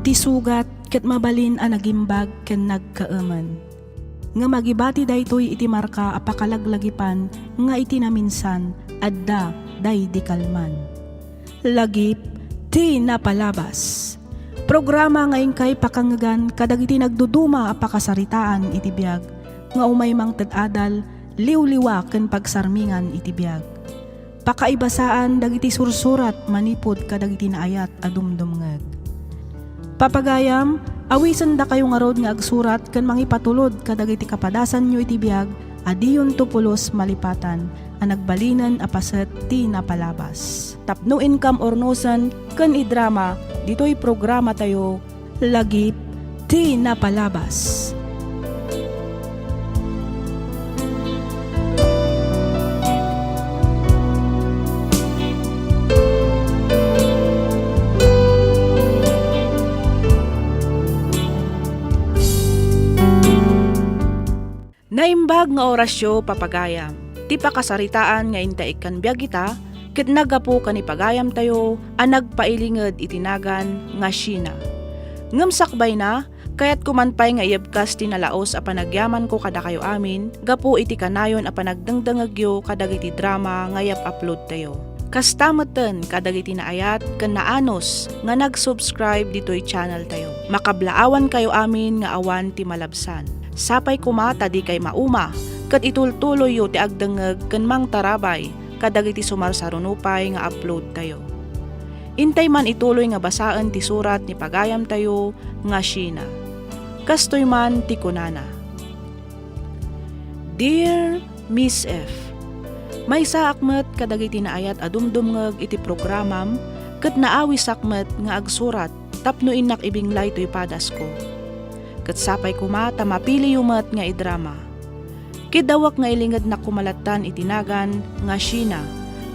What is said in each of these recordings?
Iti sugat ket mabalin a nagimbag ken nagkaaman. Nga magibati daytoy iti marka a pakalaglagipan nga iti naminsan adda day di kalman. Lagip ti napalabas. Programa ngayon kay pakangagan kadagiti nagduduma a pakasaritaan iti biag nga umay mang tedadal liwliwa ken pagsarmingan iti biag. Pakaibasaan dagiti sursurat manipod kadagiti naayat a dumdumngeg. Papagayam, awisan da kayo nga rod nga agsurat ken mangipatulod kadagiti kapadasan nyo iti biag adiyon tupulos malipatan a nagbalinan a paset ti napalabas. Tapno income ornosan ken idrama ditoy programa tayo lagip ti napalabas. Naimbag nga orasyo papagayam. Ti pakasaritaan nga intaik kan biag ita, ket nagapu kan ipagayam tayo, a nagpailinged itinagan nga Sheena. Ngem sakbay na, kayat kumanpay nga iebkas tinalaos a panagyaman ko kada kayo amin, gapu iti kanayon a panagdangdangagyo kadagiti drama nga upload tayo. Kastameten kadagiti naayat ken naanos nga nag-subscribe ditoy channel tayo. Makablaawan kayo amin nga awan ti malabsan. Sapay kumata di kay mauma, kat itultuloy yo ti agdengeg ken mang tarabay, kadagiti sumarsarunupay nga upload tayo. Intay man ituloy nga basaan ti surat ni pagayam tayo nga Sheena. Kastoy man ti kunana. Dear Miss F, may saakmet kadagiti naayat adumdumngeg iti programam, ket naawi sakmet nga agsurat tapno inak ibinglay toy padas ko. Ket sapay kumata mapili yumet nga idrama. Kidawak nga ilinged na kumalatan itinagan nga Sheena,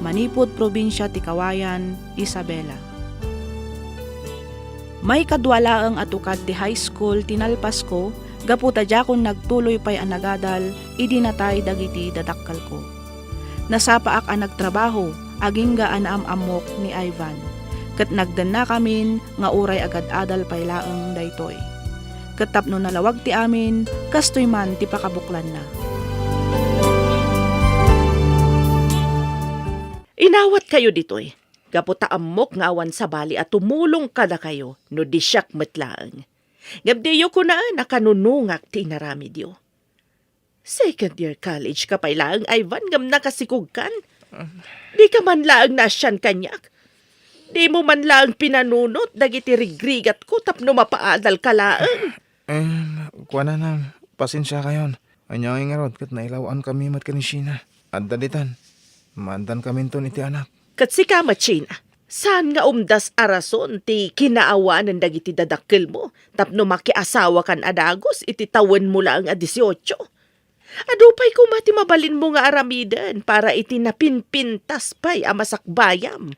manipod probinsya ti Kawayan, Isabela. May kadwalaeng atukad ti high school tinalpas ko, gaputa jakon nagtuloy pay anagadal, idinatay dagiti dadakkal ko. Nasapaak ang nagtrabaho, aging gaan amok ni Ivan. Ket nagdan na kamin nga uray agad adal pay laeng daytoy. Katapno nalawag ti amin, kastoy man ti pakabuklan na. Inawat kayo ditoy. Gaputa amok nga awan sa bali at tumulong kada kayo no di siyak metlaang. Gabdeyo ko na nakanunungak ti inaramidyo. Second year college ka pay laang Ivan ngam nakasikog kan. Di ka man laang nasyan kanyak. Di mo man laang pinanunot dagiti rigrigat ko tapno mapaadal ka laang. Kuha na nang pasensya kayon. Anyang ingarod kat nailawan kami mat ni Sheena. At dalitan, mandan kami ton iti anak. Kat si Kama Sheena, saan nga umdas arason ti kinaawa ng dagiti dadakkel mo tapno makiasawa kan adagos iti tawen mo lang a 18. Adupay ko mati mabalin mo nga aramidan para iti napinpintas pay amasakbayam.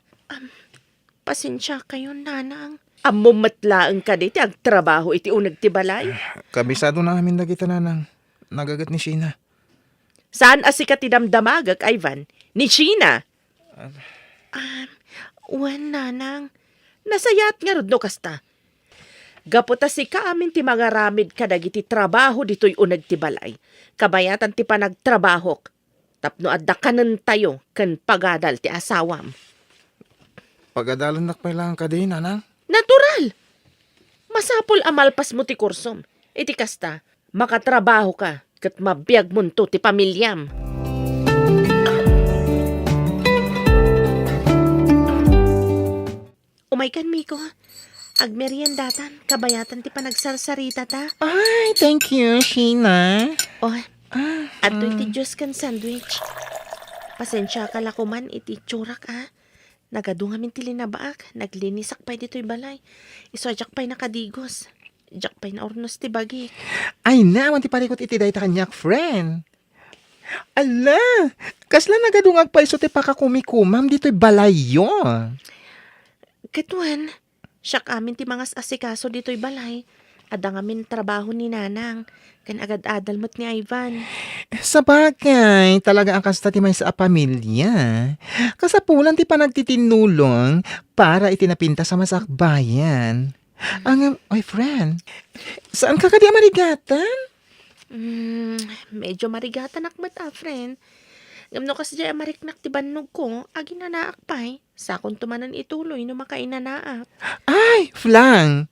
Pasensya kayo, nanang. Ammo matlaang ka diti ang trabaho iti uneg ti balay. Kabisado na amin dagita nanang. Nagagat ni Sheena. Saan asika ti damdamagak, Ivan? Ni Sheena? Wan, nanang. Nasayat nga rod no kasta. Gaputa si ka amin ti magaramid kadagiti trabaho dito'y uneg ti balay. Kabayatan ti panagtrabahok. Tapno adda kanen tayo ken pagadal ti asawam. Pagadalan nakpay lang ka din, nanang. Natural! Masapol amalpas mo ti kursom. Iti kasta, makatrabaho ka ket mabiyag mo to ti pamilyam. Umay kan, Miko. Agmeryendatan, kabayatan ti panagsarsarita ta. Ay, thank you, Sheena. Oh, ato iti Diyos kan sandwich. Pasensya ka lakuman iti tsurak Nagadungamin ti linabaak, naglinisak pa'y dito'y balay. Isojak pa'y nakadigos. Jak pa'y na ornos ti bagi. Ay naman ti parikot iti day ta kanyak, friend. Ala, kasla nagadungag pa iso ti pakakumikumam dito'y balayo. Katuan, siyak amin ti mga asikaso dito'y balay. Adang amin trabaho ni nanang. Kan agad adalmot ni Ivan. Sa bagay, talaga ang kasta ti may sa pamilya. Kasapulan ti panagtitinulong para itinapinta sa masakbayan. Ay, friend, saan ka kadi marigatan? Medyo marigatan akmat friend. Ngam no kasi dyan mariknak ti bannog ko, agi na naakpay. Sakon tumanan ituloy no makainanaak. Ay, flang.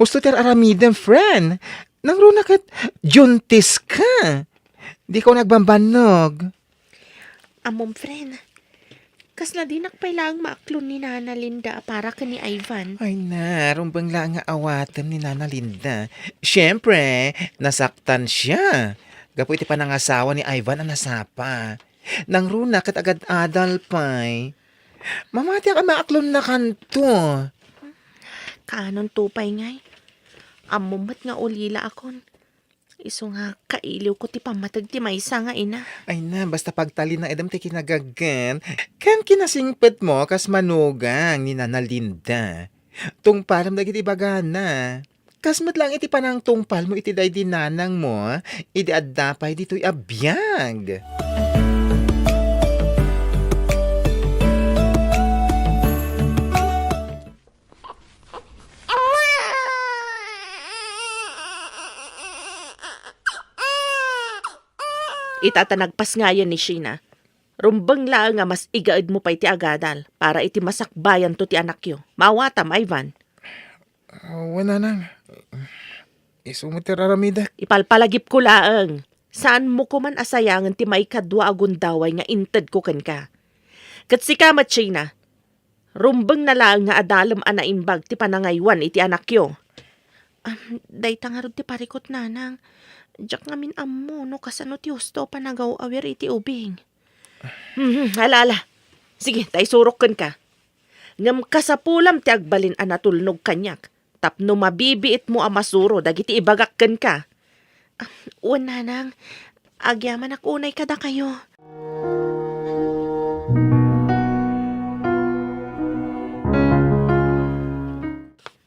Gusto ter aramidem, friend. Nang runa kat juntis ka. Di ko nagbambanog. Amom friend, kas na di nakpailang maaklon ni Nana Linda para ka ni Ivan. Ay na, rumbang lang nga awatem ni Nana Linda. Siyempre, nasaktan siya. Gapo iti panangasawa ni Ivan ang nasapa. Nang runa kat agad adal pay. Mamati ka maaklon na kanto. Kaanon tupay ngay. Amumat nga ulila akon. Iso nga kailiw ko ti pamatag ti maysa nga ina. Ay na, basta pagtali na edam ti kinagagan. Kan kinasingpet mo kas manugang ni Nana Linda. Tungpalam dagiti bagana. Kasmat lang iti panang tungpal mo iti day dinanang mo. Idi addapay dito'y abiyag. Itatanagpas nga yan ni Sheena. Rumbang lang nga mas igaad mo pa iti agadal para iti masakbayan to ti anak yo. Mawatam, Ivan. Wala nang. Isumutir aramida. Ipalpalagip ko laang. Saan mo ko man asayangan ti may kadwa agundaway nga inted ko ken ka. Kat si kamat Sheena. Rumbang na lang nga adalam anaimbag ti panangaywan iti anak yo. Dayta nga ti parikot nanang. Diyak ngamin ammo no kasano ti husto panagaw awir iti ubing. Alala. Sige, tay surok ka. Ngam kasapulam ti agbalin anatulnog kanyak. Tapno mabibiit mo amasuro dagiti ibagak ka. Una nang, agyaman unay kada kayo.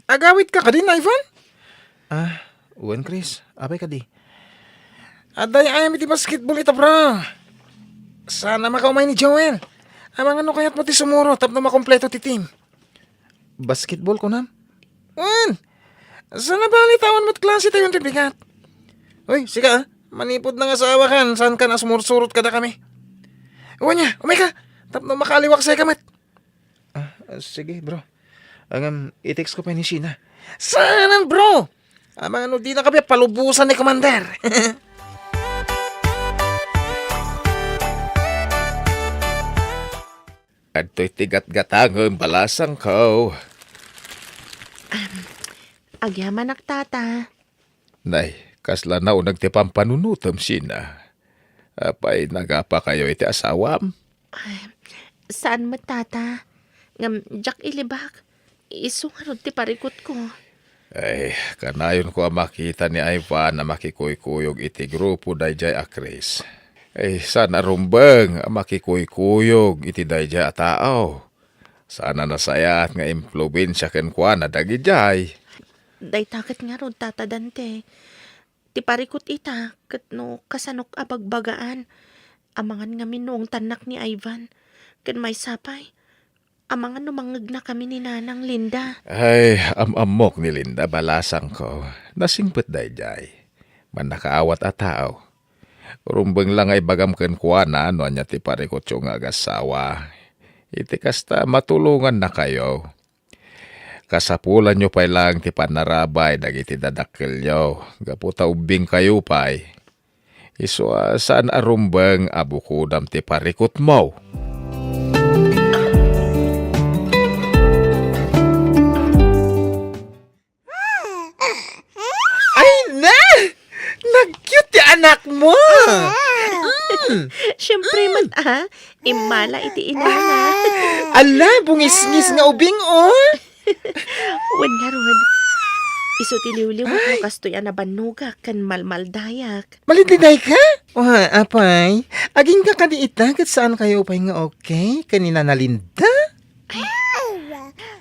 Agawit ka din, Ivan? Uwan, Chris. Apay ka di. Aday ayam iti basketball ita, bro. Sana makaumay ni Joel. Amang ano kayat mo ti sumuro tapno makompleto ti team. Basketball ko nam? Uwan! Sana balitawan mo't klase tayo ti bigat. Uy, sika manipod na nga sa awakan. Saan ka na sumursurot ka na kami? Uwan niya, umay ka. Tapno makaliwak sa'y kamat. Sige, bro. I-text ko pa ni Sheena. Saan, bro? Amang ano di na kami palubusan ni Commander. At to'y tigat-gatangon balasang ko. Agyaman tata. Nay, kasla na unag ti pampanunutom Sheena. Apay nagapa kayo iti asawam? Saan mo tata? Ngam, jak ilibak. Isungarod ti parikot ko. Ay, kanayon ko makita ni Ivan na makikuykuyog iti grupo dayjay a Chris. Ay, sana rumbang makikuykuyog iti dayjay a tao. Sana nasayat nga impluwensya ken kwa na dagijay. Day takit nga rod tata Dante. Ti parikot ita, kat no kasanok abagbagaan. Amangan nga minong tanak ni Ivan. Ken may sapay. Amangan numangag na kami ni Nanang Linda. Ay, amok ni Linda balasang ko. Nasingpet dayjay. Man nakaawat a tao. Rumbang lang ay bagam ken kwa na ano anya ti parikot yung agasawa. Iti kasta matulungan na kayo. Kasapulan nyo pa'y lang ti panarabay dagiti dadakilyo. Gaputa ubing kayo pa'y. Iso saan arumbang abukudam ti parikot mo? Ay na! Nag-cute ti anak mo! Siyempre man imala iti inana. Ala, bungis-ngis nga ubing oh! Wan nga rod. Iso tiliw-liwat mo kastoy na banuga kan malmaldayak. Malididay ka? Apay, aging ka kadiita kat saan kayo pa'y nga okay? Kanina na Linda?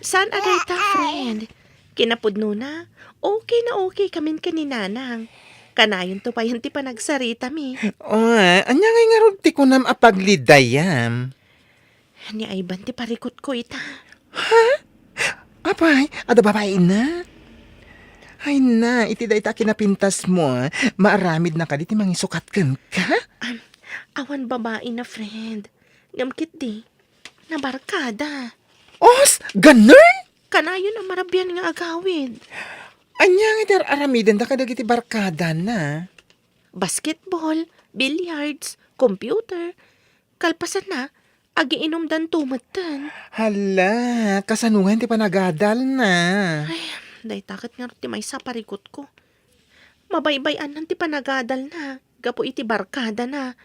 Saan aday ta, friend? Kinapudno na? Okay na okay kamin kaninanang. Kanayon to pa yan ti panagsarita mi. Anya nga ron ti kunam apaglidayam. Ni Ivan ti parikot ko ita. Apay, ada babae na? Ay na, iti da ita kinapintas mo. Maaramid na ka, di mangisukat kan ka? Awan babae na friend. Ngamkit di. Nabarkada. Os, ganun? Kanayo na marabyan nga agawid. Anya nga aramidan da ka dagiti barkada na. Basketball, billiards, computer. Kalpasan na, agiinom dan tumatan. Hala, kasanungan ti panagadal na. Day takot nga ti may saparikot ko. Mabaybayan nan ti panagadal na. Gapo iti barkada na.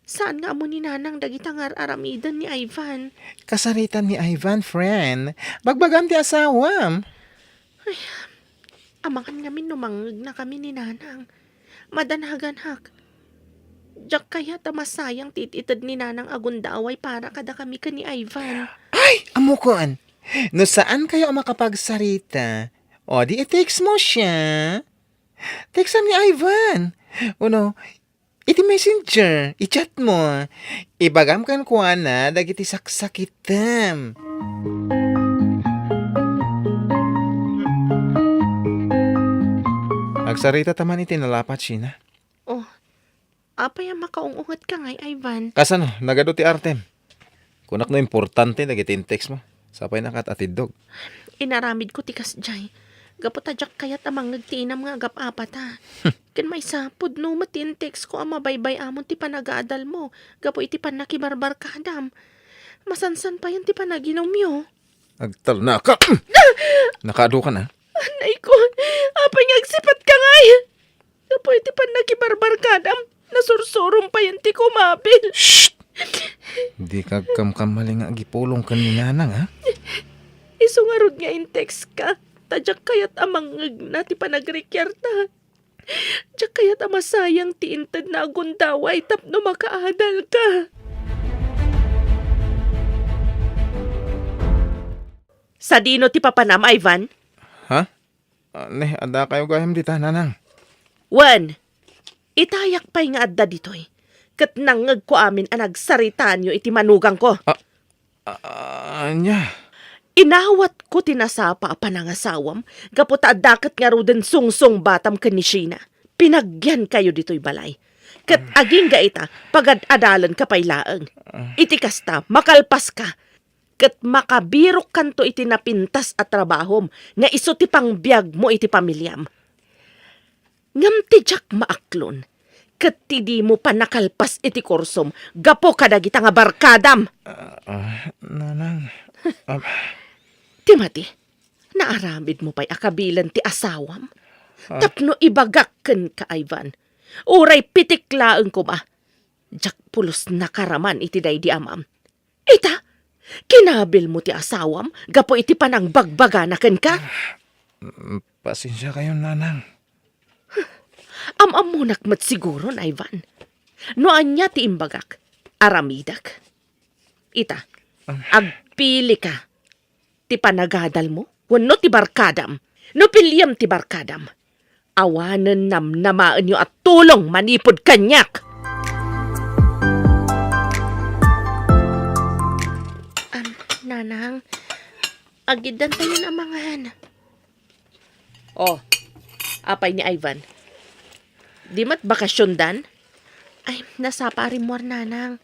Saan nga amo ni nanang dagita nga aramidan ni Ivan? Kasaritan ni Ivan, friend. Bagbagam ti asawam. Amangan ngamin numangag na kami ni nanang. Madanagan hak. Diyak kaya tamasayang tititad ni nanang agundaway para kada kami ka ni Ivan. Ay, amukon. No saan kayo makapagsarita? O, di i-text mo siya. Textan ni Ivan. Uno, iti messenger, i-chat mo. Ibagam kan kuha na, dagiti saksakitam. Agsarita taman iti nalapat siya. Oh, apay ang makaungungat ka ngay, Ivan. Kasano, nagado ti Artem. Kunak no importante, dagiti text mo. Sapay nakat atidog. Inaramid ko tikas jay. Gapot adyak kayat amang nagtiinam nga agap apat ha. Ken may sapod no matin text ko ang mabaybay amon ti panagaadal mo. Gapo iti pan nakibarbar ka adam. Masansan pa yan ti panaginom yo. Agtal na ka. Nakaado ka na. Anay ko, apay ngagsipat ka ngay. Gapo iti pan nakibarbar ka adam. Nasursurong pa yan ti kumabil. Shh! Di ka kamkamaling nga agipulong ka ni nanang, ha? Isungarod nga in text ka. Tadyak kayat amang na ti panagrikyarta. Tadyak kayat amasayang ti intad na agundaway tapno makaadal ka. Sa dino ti papanam, Ivan? Ha? Ne, ada kayo gayam dita, nanang. Wan, itayak pa'y nga adda ditoy. Kat nangag ko amin ang nagsaritaan nyo iti manugang ko. Anya? Inawat ko tinasapa a panangasawam, gaputa dakat nga ruden sungsong batam kanisina. Pinagyan kayo dito'y balay. Kat aging gaita, pagad-adalan ka pa'y laang. Iti kasta, makalpas ka. Kat makabirok kanto iti napintas at trabahom, nga iso ti pang biyag mo iti pamilyam. Ngam ti jak maaklon, kat ti di mo pa nakalpas iti kursom, gapo kadagita nga barkadam. Nanang. Timati, naaramid mo pa'y akabilan ti asawam? Tapno ibagakken ka, Ivan. Uray pitiklaan ko ba? Jak pulos nakaraman iti day di amam. Ita, kinabil mo ti asawam, gapo iti panang bagbaganaken ka? Pasensya kayo, nanang. Amamunak mat siguro, Ivan. Noan niya ti imbagak, aramidak. Ita, agpili ka. Ti panagadal mo, wano ti barkadam. No pilyam ti barkadam. Awanan namnamaan nyo at tulong manipod kanyak. Nanang, agidan tayo na amangan. Oh, apay ni Ivan. Di mat bakasyon dan? Ay, nasapa rin mo, nanang.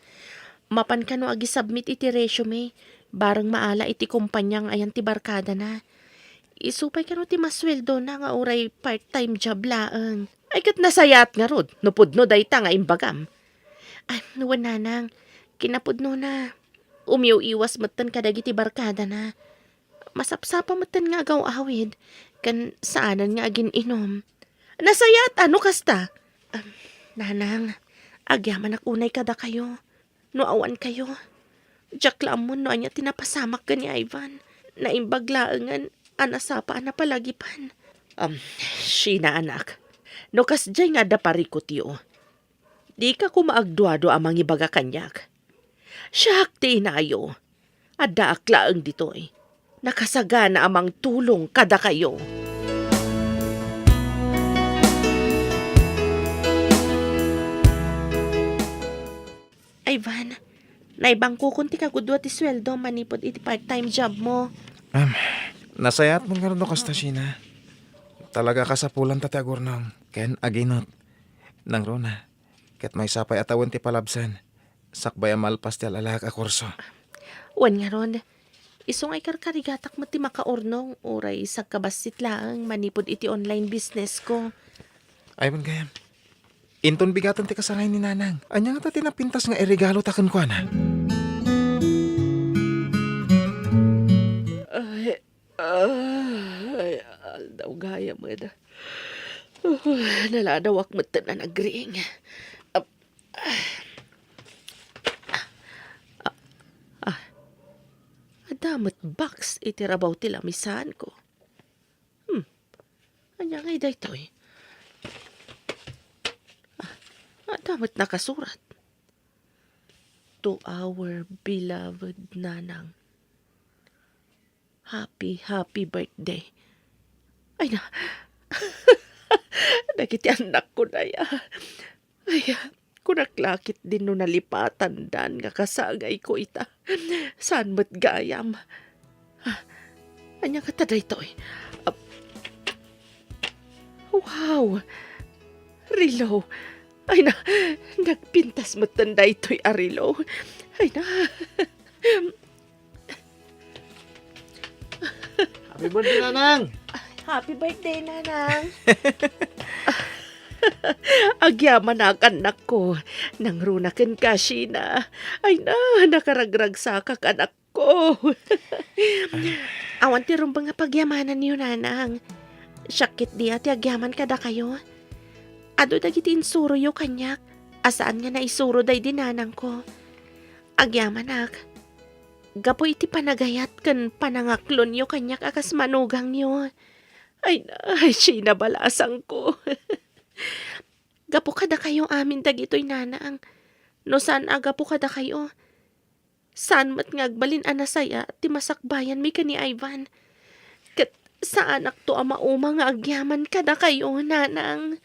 Mapan ka no agi-submit iti resume. Barang maala iti kumpanyang ayan ti barkada na. Isupay ka no ti masweldo na nga oray part-time job laang. Ay kat nasayat nga rod. Nupudno day ta nga imbagam. Ay, nuwan nanang. Kinapudno na. Umiw-iwas matan kadagiti barkada na. Masapsapa matan nga agaw awid. Kan saanan nga agin inom. Nasayat ano kasta? Nanang, agyaman unay kada kayo. Noawan kayo. Diyak lamon no anya tinapasamak ka ni Ivan. Naimbaglaangan anasapa na palagipan. Sina anak. No kasjay nga da parikot yo. Di ka kumaagduado amang ibaga kanyak. Siyak ti inayo. Adda aklaang ditoy. Nakasagana amang tulong kada kayo. Ivan, naibangko kunti ka gudwa ti sweldo manipod iti part-time job mo. Nasayat mo nga rin kasta, Sheena. Talaga ka sa pulan tati agurnong. Ken aginot. Nang runa. Ket may sapay atawan ti palabsan. Sakbay malpas ti alalak a kurso. Wan nga ron, isong ay karkarigatak mo ti makaornong, uray sa kabasit lang, manipod iti online business ko. Ay man gayam. Inton bigatan ti kasaray ni nanang. Anya nga tati napintas nga irigalo taken ko na. Ay, aldaw gaya mo na. Naladawak mo na nagring. Adamat box itirabaw ti lamisan ko. Anya ngay daytoy. Adamat nakasurat. To our beloved nanang. Happy, happy birthday. Ay na. Nagiti anak ko na ya. Ay, kunaklakit din no nalipatan dan nga kasagay ko ita. Saan mo't gayam? Anya ka taday to eh. Wow! Rilo! Ay na, nagpintas mo't tanday to'y arilo. Ay na. Happy birthday nanang! Happy birthday, nanang. Agyaman na anak ko. Nang runakin ka, Sheena. Ay na, nakaragrag sa anak ko. Awan ti rumbang nga pagyamanan niyo, nanang. Syakit di ati agyaman kada kayo. Ado dagiti insuro yo kanyak. Asaan nga na isuro day din nanang ko. Agyaman ak. Gapo iti panagayat kan panangaklon yo kanyak akas manugang niyo. Ay na, Sheena balasang ko. Gapo kada kayo amin dagitoy nanang. No saan agapo kada kayo? Saan mat ngagbalin anasaya ti masakbayan mi kani Ivan? Kat saan akto ama uma nga agyaman kada kayo nanang?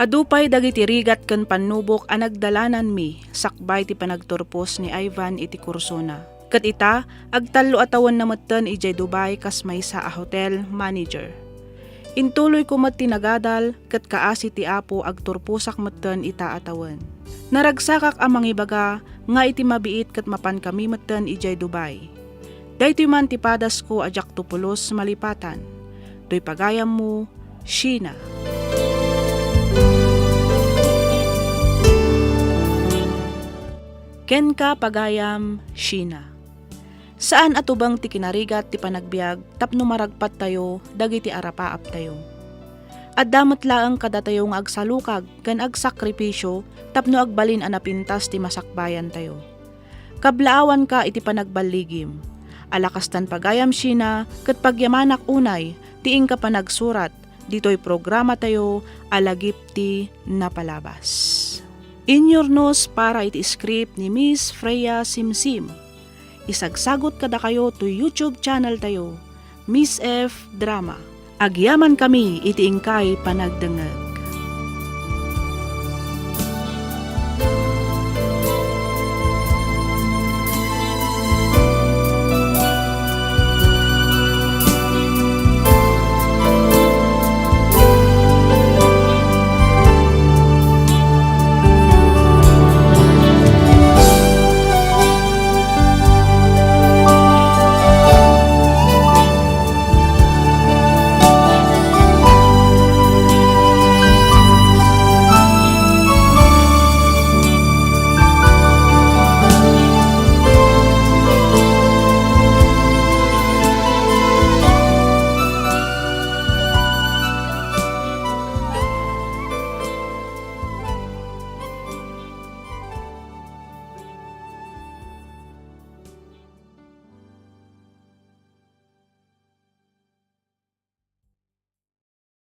Adupay dagiti rigat ken panubok a nagdalanan mi sakbay ti panagturpos ni Ivan iti kursona. Ket ita agtallo atawan na metten ijay Dubai kas maysa a hotel manager. Intuloy ko met tinagadal ket kaasi ti Apo agturpusak metten ita atawan. Naragsakak a mangibaga nga iti mabiit ket mapan kami metten ijay Dubai. Daytoy man ti padas ko ajak tupulos malipatan. Doy pagayam mo, Sheena. Ken ka pagayam, Sheena. Saan atubang ti kinarigat ti panagbiag tapno maragpat tayo dagiti arapaap tayo. Addamet laeng kada tayo nga agsalukag ken agsakripisyo tapno agbalin a napintas ti masakbayan tayo. Kablaawan ka iti panagbaligim. Alakastan pagayam, Sheena, ket pagyamanak unay tiing ka panagsurat ditoy programa tayo alagip ti napalabas. Inyornos para iti script ni Miss Freya Simsim. Isagsagot kada kayo to YouTube channel tayo, Miss F Drama. Agyaman kami iti ingkay panagdengeg.